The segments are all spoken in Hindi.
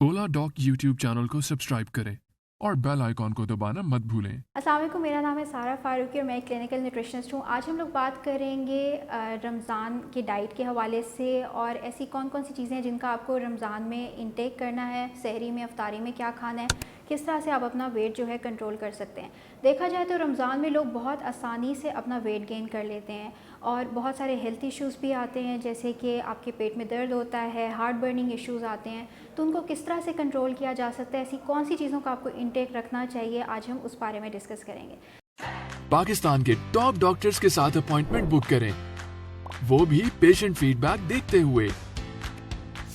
ओला डॉक यूट्यूब चैनल को सब्सक्राइब करें और बेल आइकॉन को दबाना मत भूलें। अस्सलाम वालेकुम, मेरा नाम है सारा फारूकी और मैं एक क्लिनिकल न्यूट्रिशनिस्ट हूँ। आज हम लोग बात करेंगे रमज़ान की डाइट के हवाले से और ऐसी कौन कौन सी चीज़ें हैं जिनका आपको रमज़ान में इंटेक करना है, सहरी में, अफ्तारी में क्या खाना है, किस तरह से आप अपना वेट जो है कंट्रोल कर सकते हैं। देखा जाए तो रमज़ान में लोग बहुत आसानी से अपना वेट गेन कर लेते हैं और बहुत सारे हेल्थ इश्यूज़ भी आते हैं, जैसे कि आपके पेट में दर्द होता है, हार्ट बर्निंग इश्यूज़ आते हैं। तो उनको किस तरह से कंट्रोल किया जा सकता है, ऐसी कौन सी चीज़ों का आपको इंटेक रखना चाहिए, आज हम उस बारे में डिस्कस करेंगे। पाकिस्तान के टॉप डॉक्टर्स के साथ अपॉइंटमेंट बुक करें, वो भी पेशेंट फीडबैक देखते हुए।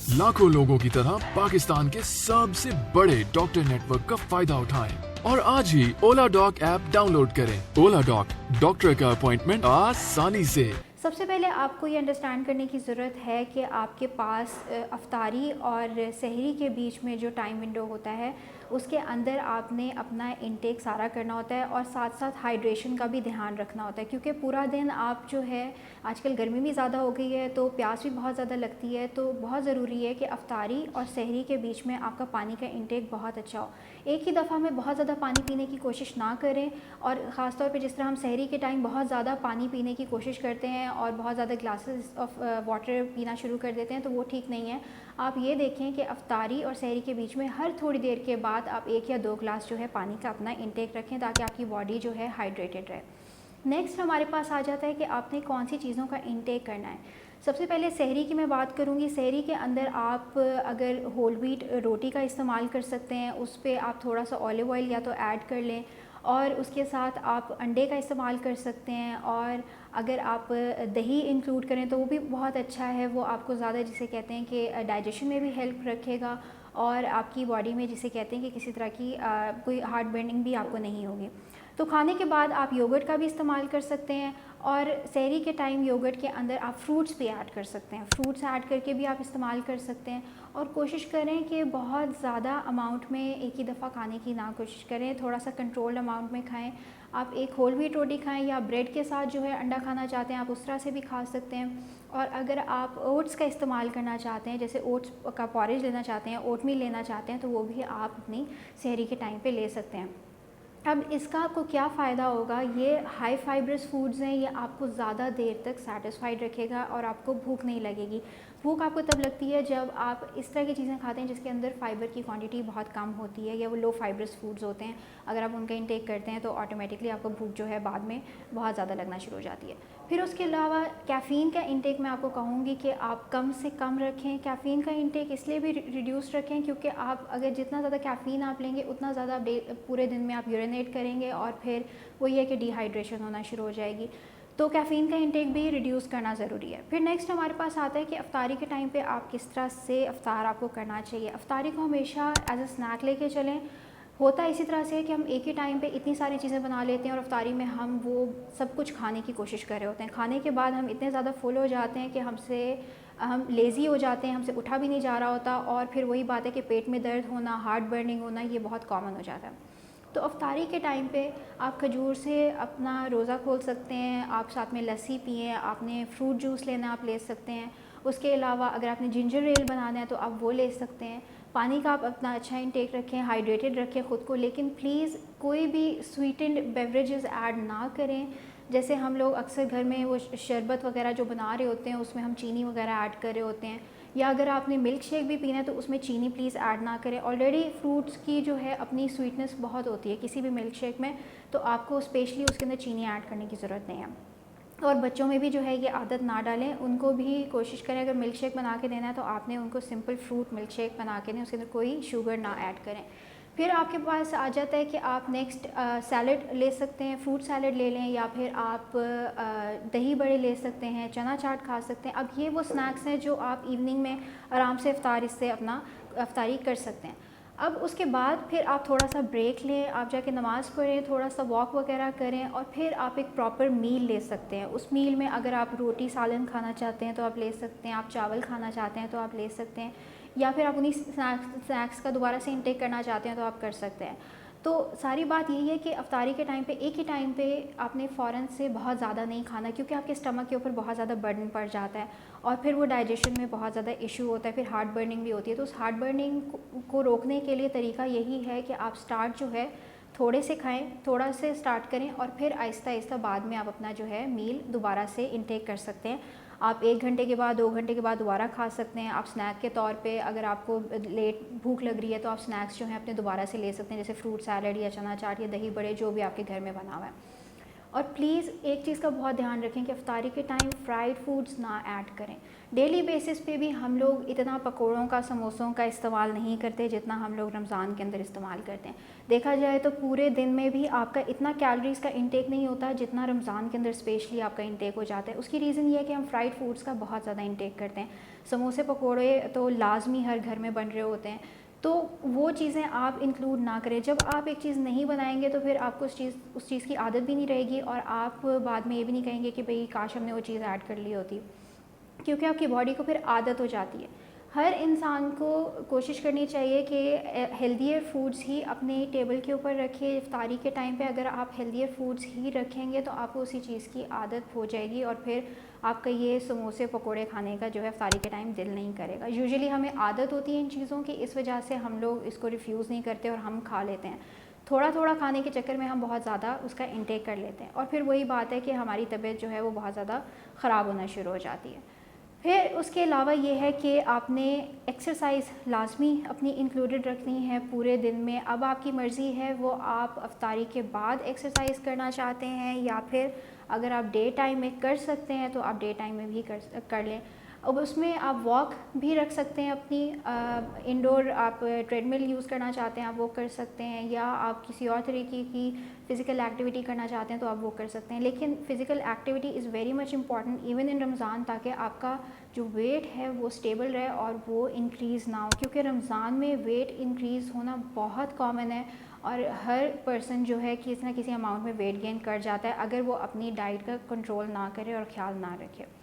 लाखों लोगों की तरह पाकिस्तान के सबसे बड़े डॉक्टर नेटवर्क का फायदा उठाएं और आज ही ओला डॉक ऐप डाउनलोड करें। ओला डॉक, डॉक्टर का अपॉइंटमेंट आसानी से। सबसे पहले आपको ये अंडरस्टैंड करने की ज़रूरत है कि आपके पास अफ्तारी और सहरी के बीच में जो टाइम विंडो होता है उसके अंदर आपने अपना इंटेक सारा करना होता है और साथ साथ हाइड्रेशन का भी ध्यान रखना होता है, क्योंकि पूरा दिन आप जो है, आजकल गर्मी भी ज़्यादा हो गई है तो प्यास भी बहुत ज़्यादा लगती है, तो बहुत ज़रूरी है कि अफ्तारी और सहरी के बीच में आपका पानी का इंटेक बहुत अच्छा हो। एक ही दफ़ा में बहुत ज़्यादा पानी पीने की कोशिश ना करें और ख़ास तौर पे जिस तरह हम सहरी के टाइम बहुत ज़्यादा पानी पीने की कोशिश करते हैं और बहुत ज़्यादा ग्लासेस ऑफ वाटर पीना शुरू कर देते हैं, तो वो ठीक नहीं है। आप ये देखें कि अफ्तारी और सहरी के बीच में हर थोड़ी देर के बाद आप 1 या 2 ग्लास जो है पानी का अपना इंटेक रखें, ताकि आपकी बॉडी जो है हाइड्रेटेड रहे। नेक्स्ट हमारे पास आ जाता है कि आपने कौन सी चीज़ों का इंटेक करना है। सबसे पहले सहरी की मैं बात करूँगी। सहरी के अंदर आप अगर होल व्हीट रोटी का इस्तेमाल कर सकते हैं, उस पर आप थोड़ा सा ऑलिव ऑयल या तो ऐड कर लें और उसके साथ आप अंडे का इस्तेमाल कर सकते हैं, और अगर आप दही इंक्लूड करें तो वो भी बहुत अच्छा है। वो आपको ज़्यादा, जिसे कहते हैं कि डाइजेशन में भी हेल्प रखेगा और आपकी बॉडी में, जिसे कहते हैं कि किसी तरह की कोई हार्ट बर्निंग भी आपको नहीं होगी। तो खाने के बाद आप योगर्ट का भी इस्तेमाल कर सकते हैं और सहरी के टाइम योगर्ट के अंदर आप फ्रूट्स भी ऐड कर सकते हैं। फ्रूट्स ऐड करके भी आप इस्तेमाल कर सकते हैं और कोशिश करें कि बहुत ज़्यादा अमाउंट में एक ही दफ़ा खाने की ना कोशिश करें, थोड़ा सा कंट्रोल्ड अमाउंट में खाएं। आप एक होल व्हीट रोटी खाएं या ब्रेड के साथ जो है अंडा खाना चाहते हैं आप उस तरह से भी खा सकते हैं। और अगर आप ओट्स का इस्तेमाल करना चाहते हैं, जैसे ओट्स का पॉरेज लेना चाहते हैं, ओटमील लेना चाहते हैं, तो वो भी आप अपनी सहरी के टाइम पे ले सकते हैं। अब इसका आपको क्या फ़ायदा होगा, ये हाई फाइब्रस फूड्स हैं, ये आपको ज़्यादा देर तक सेटिस्फाइड रखेगा और आपको भूख नहीं लगेगी। भूख आपको तब लगती है जब आप इस तरह की चीज़ें खाते हैं जिसके अंदर फ़ाइबर की क्वांटिटी बहुत कम होती है या वो लो फाइब्रस फूड्स होते हैं। अगर आप उनका इंटेक करते हैं तो ऑटोमेटिकली आपको भूख जो है बाद में बहुत ज़्यादा लगना शुरू हो जाती है। फिर उसके अलावा कैफ़ीन का इंटेक मैं आपको कहूँगी कि आप कम से कम रखें। कैफ़ीन का इंटेक इसलिए भी रिड्यूस रखें क्योंकि आप अगर जितना ज़्यादा कैफ़ीन आप लेंगे उतना ज़्यादा पूरे दिन में आप यूरिनेट करेंगे और फिर वही है कि डिहाइड्रेशन होना शुरू हो जाएगी। तो कैफ़ीन का इंटेक भी रिड्यूस करना ज़रूरी है। फिर नेक्स्ट हमारे पास आता है कि अफ्तारी के टाइम पे आप किस तरह से अफ्तार आपको करना चाहिए। अफ्तारी को हमेशा एज अ स्नैक लेके चलें। होता इसी तरह से है कि हम एक ही टाइम पे इतनी सारी चीज़ें बना लेते हैं और अफ्तारी में हम वो सब कुछ खाने की कोशिश कर रहे होते हैं। खाने के बाद हम इतने ज़्यादा फुल हो जाते हैं कि हम लेज़ी हो जाते हैं, हमसे उठा भी नहीं जा रहा होता और फिर वही बात है कि पेट में दर्द होना, हार्ट बर्निंग होना, ये बहुत कॉमन हो जाता है। तो अफ्तारी के टाइम पे आप खजूर से अपना रोज़ा खोल सकते हैं, आप साथ में लस्सी पिएँ, आपने फ्रूट जूस लेना आप ले सकते हैं। उसके अलावा अगर आपने जिंजर एल बनाना है तो आप वो ले सकते हैं। पानी का आप अपना अच्छा इंटेक रखें, हाइड्रेटेड रखें ख़ुद को, लेकिन प्लीज़ कोई भी स्वीटेंड बेवरेजेस ऐड ना करें। जैसे हम लोग अक्सर घर में वो शरबत वगैरह जो बना रहे होते हैं उसमें हम चीनी वगैरह ऐड कर रहे होते हैं, या अगर आपने मिल्क शेक भी पीना है तो उसमें चीनी प्लीज़ ऐड ना करें। ऑलरेडी फ्रूट्स की जो है अपनी स्वीटनेस बहुत होती है किसी भी मिल्क शेक में, तो आपको स्पेशली उसके अंदर चीनी ऐड करने की ज़रूरत नहीं है। और बच्चों में भी जो है ये आदत ना डालें, उनको भी कोशिश करें अगर मिल्क शेक बना के देना है तो आपने उनको सिंपल फ्रूट मिल्क शेक बना के दें, उसके अंदर कोई शुगर ना ऐड करें। फिर आपके पास आ जाता है कि आप नेक्स्ट सैलड ले सकते हैं, फ्रूट सैलड ले लें, या फिर आप दही बड़े ले सकते हैं, चना चाट खा सकते हैं। अब ये वो स्नैक्स हैं जो आप इवनिंग में आराम से इफ्तार इससे अपना अफ्तारी कर सकते हैं। अब उसके बाद फिर आप थोड़ा सा ब्रेक लें, आप जाके नमाज़ पढ़ें, थोड़ा सा वॉक वगैरह करें और फिर आप एक प्रॉपर मील ले सकते हैं। उस मील में अगर आप रोटी सालन खाना चाहते हैं तो आप ले सकते हैं, आप चावल खाना चाहते हैं तो आप ले सकते हैं, या फिर आप उन्हीं स्नैक्स का दोबारा से इंटेक करना चाहते हैं तो आप कर सकते हैं। तो सारी बात यही है कि अफ्तारी के टाइम पे एक ही टाइम पे आपने फ़ौरन से बहुत ज़्यादा नहीं खाना, क्योंकि आपके स्टमक के ऊपर बहुत ज़्यादा बर्डन पड़ जाता है और फिर वो डाइजेशन में बहुत ज़्यादा इशू होता है, फिर हार्ट बर्निंग भी होती है। तो उस हार्ट बर्निंग को रोकने के लिए तरीका यही है कि आप स्टार्ट जो है थोड़े से खाएं, थोड़ा से स्टार्ट करें और फिर आहिस्ता आहिस्ता बाद में आप अपना जो है मील दोबारा से इनटेक कर सकते हैं। आप 1 घंटे के बाद 2 घंटे के बाद दोबारा खा सकते हैं। आप स्नैक के तौर पे अगर आपको लेट भूख लग रही है तो आप स्नैक्स जो हैं अपने दोबारा से ले सकते हैं, जैसे फ्रूट सैलड या चना चाट या दही बड़े, जो भी आपके घर में बना हुआ है। और प्लीज़ एक चीज़ का बहुत ध्यान रखें कि अफ्तारी के टाइम फ्राइड फूड्स ना ऐड करें। डेली बेसिस पे भी हम लोग इतना पकौड़ों का, समोसों का इस्तेमाल नहीं करते जितना हम लोग रमज़ान के अंदर इस्तेमाल करते हैं। देखा जाए तो पूरे दिन में भी आपका इतना कैलोरीज़ का इंटेक नहीं होता जितना रमज़ान के अंदर स्पेशली आपका इंटेक हो जाता है। उसकी रीज़न ये है कि हम फ्राइड फूड्स का बहुत ज़्यादा इंटेक करते हैं। समोसे पकौड़े तो लाजमी हर घर में बन रहे होते हैं, तो वो चीज़ें आप इंक्लूड ना करें। जब आप एक चीज़ नहीं बनाएंगे तो फिर आपको उस चीज़ की आदत भी नहीं रहेगी और आप बाद में ये भी नहीं कहेंगे कि भाई काश हमने वो चीज़ ऐड कर ली होती, क्योंकि आपकी बॉडी को फिर आदत हो जाती है। हर इंसान को कोशिश करनी चाहिए कि हेल्दियर फूड्स ही अपने टेबल के ऊपर रखे। इफ्तारी के टाइम पे अगर आप हेल्दियर फूड्स ही रखेंगे तो आपको उसी चीज़ की आदत हो जाएगी और फिर आपका ये समोसे पकोड़े खाने का जो है इफ्तारी के टाइम दिल नहीं करेगा। यूजुअली हमें आदत होती है इन चीज़ों की, इस वजह से हम लोग इसको रिफ्यूज़ नहीं करते और हम खा लेते हैं। थोड़ा थोड़ा खाने के चक्कर में हम बहुत ज़्यादा उसका इंटेक कर लेते हैं और फिर वही बात है कि हमारी तबीयत जो है वो बहुत ज़्यादा ख़राब होना शुरू हो जाती है। फिर उसके अलावा ये है कि आपने एक्सरसाइज लाजमी अपनी इंक्लूडेड रखनी है पूरे दिन में। अब आपकी मर्ज़ी है वो आप अफ्तारी के बाद एक्सरसाइज करना चाहते हैं या फिर अगर आप डे टाइम में कर सकते हैं तो आप डे टाइम में भी कर लें। अब उसमें आप वॉक भी रख सकते हैं अपनी, इंडोर आप ट्रेडमिल यूज़ करना चाहते हैं आप वो कर सकते हैं, या आप किसी और तरीके की फ़िज़िकल एक्टिविटी करना चाहते हैं तो आप वो कर सकते हैं। लेकिन physical activity is very much important even in Ramzan, ताकि आपका जो वेट है वो स्टेबल रहे और वो इंक्रीज़ ना हो, क्योंकि रमज़ान में वेट इंक्रीज़ होना बहुत कॉमन है और हर पर्सन जो है किसी ना किसी अमाउंट में वेट गेन कर जाता है अगर वो अपनी डाइट का कंट्रोल ना करे और ख्याल ना रखे।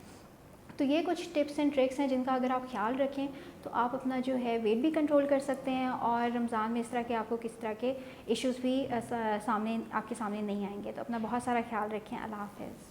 तो ये कुछ टिप्स एंड ट्रिक्स हैं जिनका अगर आप ख्याल रखें तो आप अपना जो है वेट भी कंट्रोल कर सकते हैं और रमज़ान में इस तरह के आपको किस तरह के इश्यूज़ भी आपके सामने नहीं आएंगे। तो अपना बहुत सारा ख्याल रखें। अल्लाह हाफ़िज़।